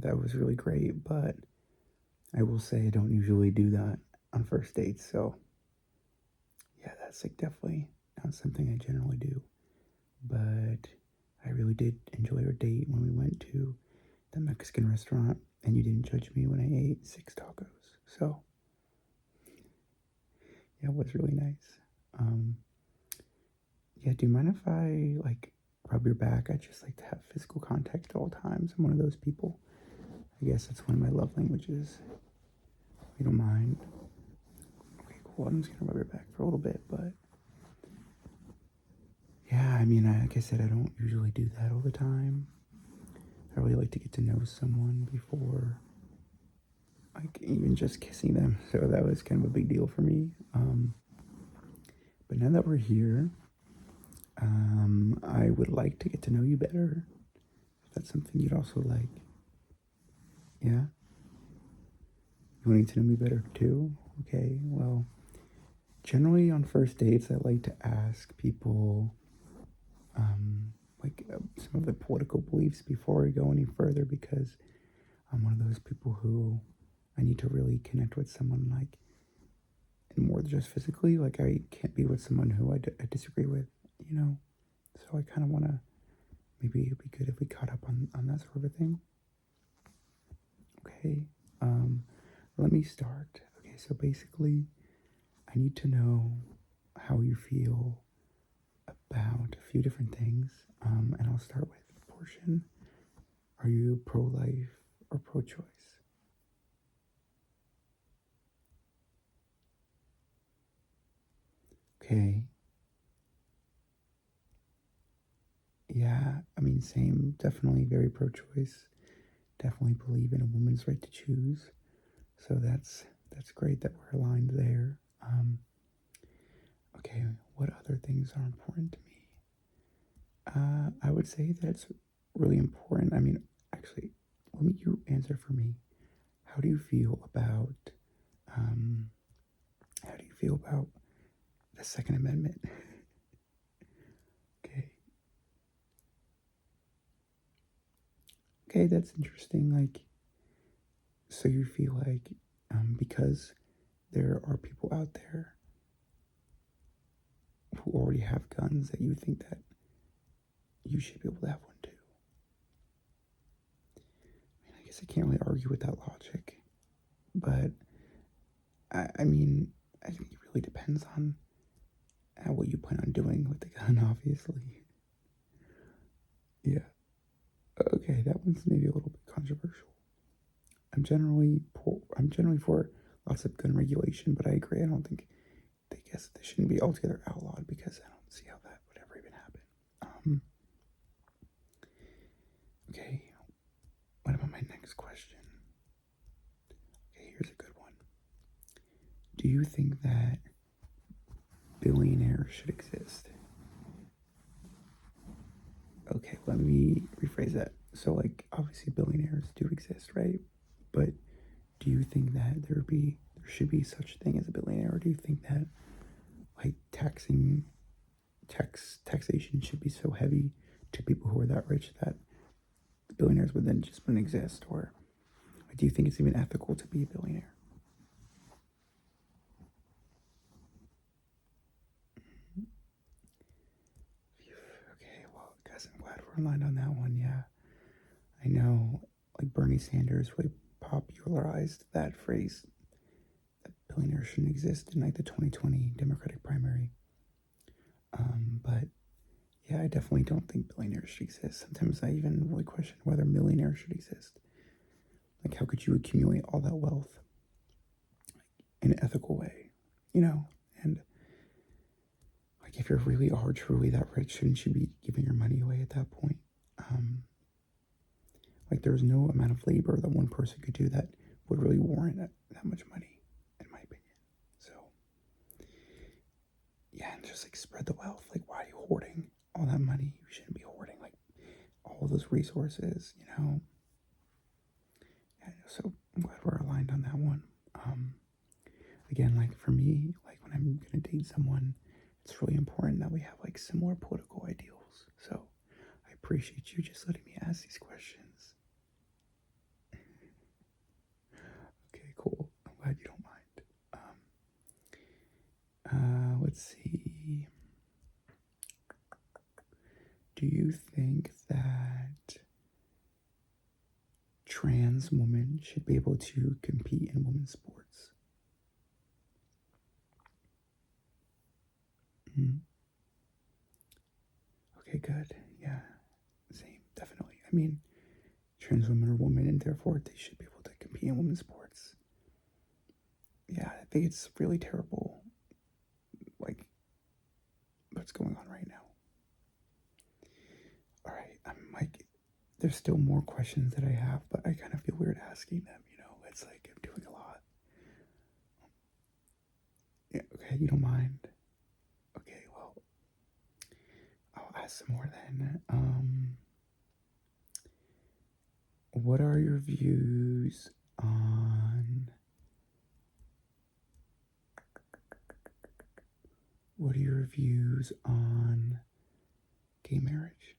that was really great, but I will say I don't usually do that on first dates. So yeah, that's like definitely not something I generally do. But I really did enjoy our date when we went to the Mexican restaurant, and you didn't judge me when I ate 6 tacos. So yeah, it was really nice. Um, yeah, do you mind if I like rub your back? I just like to have physical contact at all times. I'm one of those people. I guess that's one of my love languages. If you don't mind. Okay, cool. I'm just gonna rub your back for a little bit, but yeah, I mean, like I said, I don't usually do that all the time. I really like to get to know someone before, like, even just kissing them. So that was kind of a big deal for me. But now that we're here, I would like to get to know you better. If that's something you'd also like. Yeah? You wanting to know me better too? Okay, well, generally on first dates, I like to ask people, some of their political beliefs before we go any further, because I'm one of those people who I need to really connect with someone, like, and more than just physically. Like, I can't be with someone who I disagree with, you know? So I kind of want to, maybe it'd be good if we caught up on that sort of a thing. Okay, um, let me start. Okay, so basically, I need to know how you feel about a few different things, and I'll start with abortion. Are you pro-life or pro-choice? Okay, yeah, I mean, same, definitely very pro-choice. Definitely believe in a woman's right to choose. So that's great that we're aligned there. Okay, what other things are important to me? I would say that it's really important. I mean, actually, let me you answer for me. How do you feel about um, how do you feel about the Second Amendment? Okay, okay, that's interesting. Like, so you feel like because there are people out there who already have guns that you think that you should be able to have one too. I mean, I guess I can't really argue with that logic, but I mean, I think it really depends on what you plan on doing with the gun, obviously. Yeah. Okay, that one's maybe a little bit controversial. I'm generally for lots of gun regulation, but I agree. I don't think they guess they shouldn't be altogether outlawed, because I don't see how that would ever even happen. Um, okay, what about my next question? Okay, here's a good one. Do you think that billionaires should exist? Okay, let me rephrase that. So, like, obviously, billionaires do exist, right? But do you think that there should be such thing as a billionaire, or do you think that like taxation should be so heavy to people who are that rich that billionaires would then just wouldn't exist, or like, do you think it's even ethical to be a billionaire? Okay, well, I guess I'm glad we're aligned on that one. Yeah, I know, like, Bernie Sanders really popularized that phrase that billionaires shouldn't exist in like the 2020 Democratic primary. But yeah, I definitely don't think billionaires should exist. Sometimes I even really question whether millionaires should exist. Like, how could you accumulate all that wealth in an ethical way, you know? And like, if you really are truly that rich, shouldn't you be giving your money away at that point? Um, like, there's no amount of labor that one person could do that would really warrant that much money, in my opinion. So, yeah, and just like spread the wealth. Like, why are you hoarding all that money? You shouldn't be hoarding like all those resources, you know? Yeah, so I'm glad we're aligned on that one. Um, Again, like for me, like when I'm gonna date someone, it's really important that we have like similar political ideals. So I appreciate you just letting me ask these questions. think that trans women should be able to compete in women's sports? Mm. Okay, good. Yeah, same, definitely. I mean, trans women are women, and therefore they should be able to compete in women's sports. Yeah, I think it's really terrible, like, what's going on right now. All right, I'm like, there's still more questions that I have, but I kind of feel weird asking them, you know? It's like I'm doing a lot. Yeah, okay, you don't mind? Okay, well, I'll ask some more then. What are your views on what are your views on gay marriage?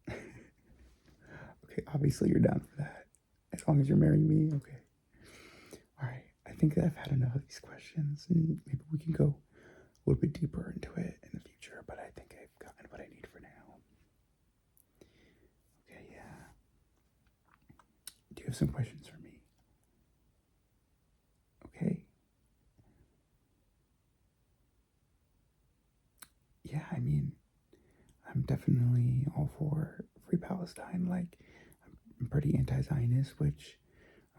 Okay, obviously you're down for that. As long as you're marrying me, okay. All right, I think that I've had enough of these questions, and maybe we can go a little bit deeper into it in the future, but I think I've gotten what I need for now. Okay, yeah. Do you have some questions for me? Okay. Yeah, I mean, I'm definitely all for free Palestine. Like, I'm pretty anti-Zionist, which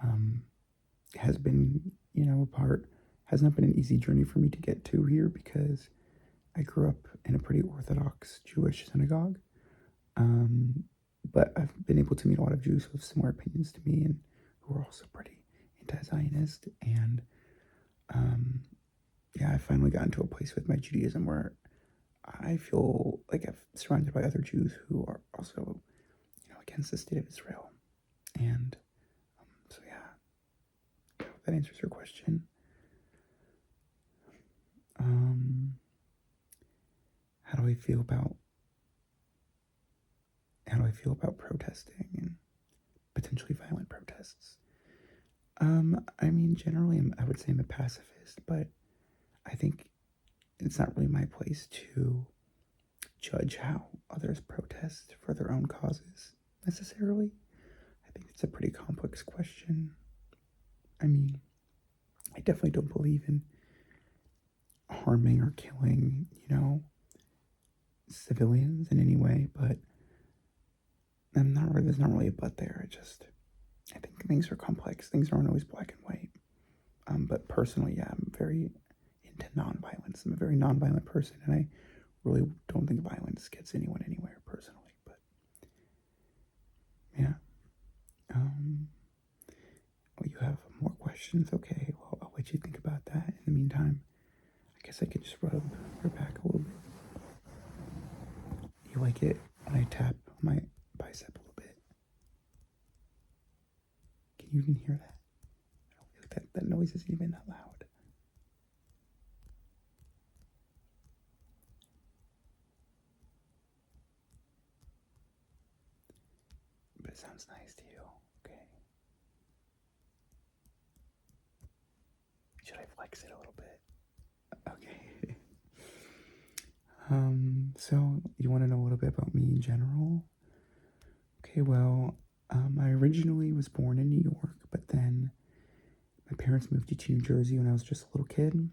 um, has been, has not been an easy journey for me to get to here because I grew up in a pretty Orthodox Jewish synagogue. Um, but I've been able to meet a lot of Jews who have similar opinions to me and who are also pretty anti-Zionist. And yeah, I finally gotten to a place with my Judaism where I feel like I'm surrounded by other Jews who are also, against the state of Israel. And so, yeah, that answers your question. Um, how do I feel about protesting and potentially violent protests? I mean, generally, I would say I'm a pacifist, but I think it's not really my place to judge how others protest for their own causes necessarily. I think it's a pretty complex question. I mean, I definitely don't believe in harming or killing, civilians in any way, but there's not really a but there. I think things are complex. Things aren't always black and white. But personally, yeah, I'm very into nonviolence. I'm a very nonviolent person, and I really don't think violence gets anyone anywhere personally. But yeah. Well, you have more questions? Okay, well, I'll let you think about that. In the meantime, I guess I could just rub your back a little bit. You like it when I tap my bicep a little bit? Can you even hear that? I don't feel like that noise isn't even that loud. But it sounds nice to you. Okay. Should I flex it a little bit? Okay. So you want to know a little bit about me in general? Okay, well, I originally was born in New York, but then my parents moved to New Jersey when I was just a little kid.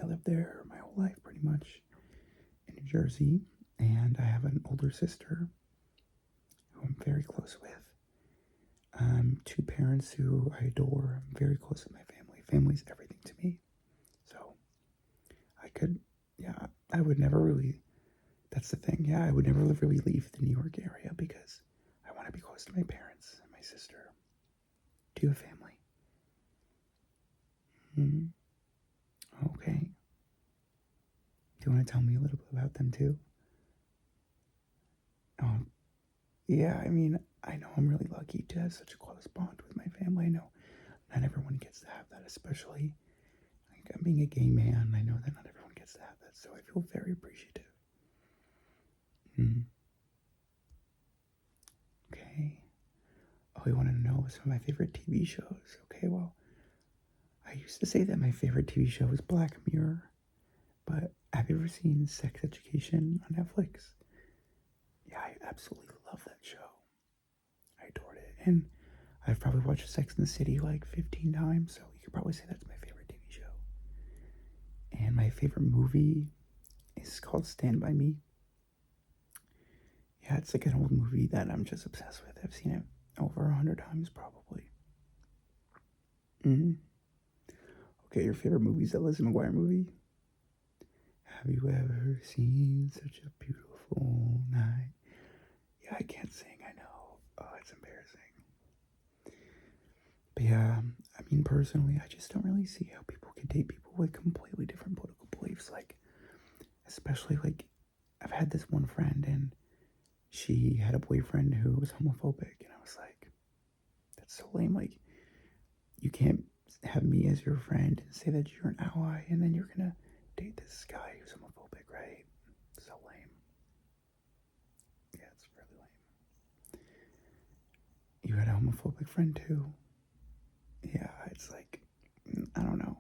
I lived there my whole life, pretty much, in New Jersey, and I have an older sister who I'm very close with. Two parents who I adore. I'm very close with my family. Family's everything to me. So I would never really, that's the thing, yeah, I would never really leave the New York area because I want to be close to my parents and my sister. Do you have family? Okay. Do you want to tell me a little bit about them too? Oh, yeah, I mean, I know I'm really lucky to have such a close bond with my family. I know not everyone gets to have that, especially like being a gay man. I know that not everyone gets to have that, so I feel very appreciative. Okay. Oh, you want to know some of my favorite TV shows? Okay, well, I used to say that my favorite TV show was Black Mirror, but have you ever seen Sex Education on Netflix? Yeah, absolutely love that show. I adored it. And I've probably watched Sex and the City like 15 times, so you could probably say that's my favorite TV show. And my favorite movie is called Stand By Me. Yeah, it's like an old movie that I'm just obsessed with. I've seen it over 100 times probably. Mm-hmm. Okay, your favorite movie is that Lizzie McGuire movie? Have you ever seen such a beautiful night? Yeah, I can't sing, I know. Oh, it's embarrassing. But yeah, I mean, personally, I just don't really see how people can date people with completely different political beliefs. Like, especially, like, I've had this one friend, and she had a boyfriend who was homophobic, and I was like, that's so lame. Like, you can't have me as your friend and say that you're an ally, and then you're gonna date this guy who's homophobic, right? So lame. Yeah, it's really lame. You had a homophobic friend too? Yeah, it's like, I don't know.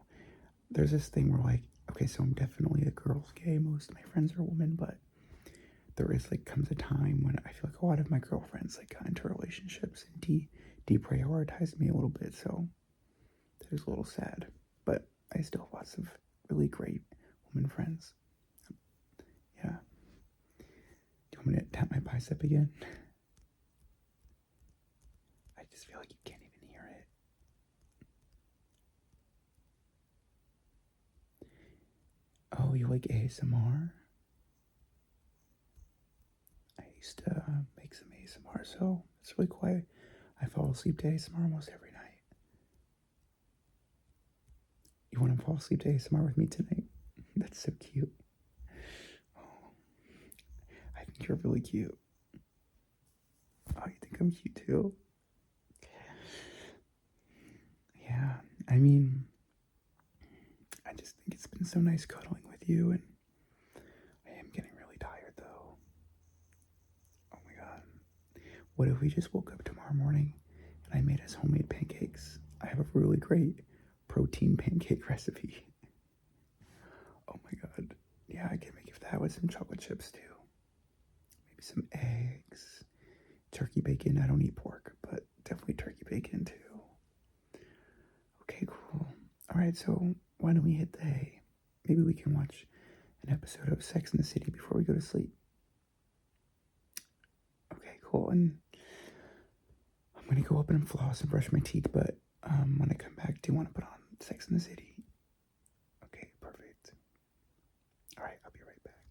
There's this thing where, like, okay, so I'm definitely a girl's gay. Most of my friends are women, but there is, like, comes a time when I feel like a lot of my girlfriends, like, got into relationships and deprioritized me a little bit, so that is a little sad. But I still have lots of really great woman friends. Yeah. Do you want me to tap my bicep again? I just feel like you can't even hear it. Oh, you like ASMR? I used to make some ASMR, so it's really quiet. I fall asleep to ASMR almost every night. You want to fall asleep to ASMR with me tonight? That's so cute. Oh, I think you're really cute. Oh, you think I'm cute too? Yeah, I mean, I just think it's been so nice cuddling with you, and I am getting really tired though. Oh my god. What if we just woke up tomorrow morning and I made us homemade pancakes? I have a really great protein pancake recipe. Oh my god. Yeah, I can make that with some chocolate chips too. Maybe some eggs, turkey bacon. I don't eat pork, but definitely turkey bacon too. Okay, cool. Alright, so why don't we hit the hay? Maybe we can watch an episode of Sex in the City before we go to sleep. Okay, cool. And I'm gonna go up and floss and brush my teeth, but when I come back, do you want to put on Sex in the City? Okay, perfect. Alright, I'll be right back.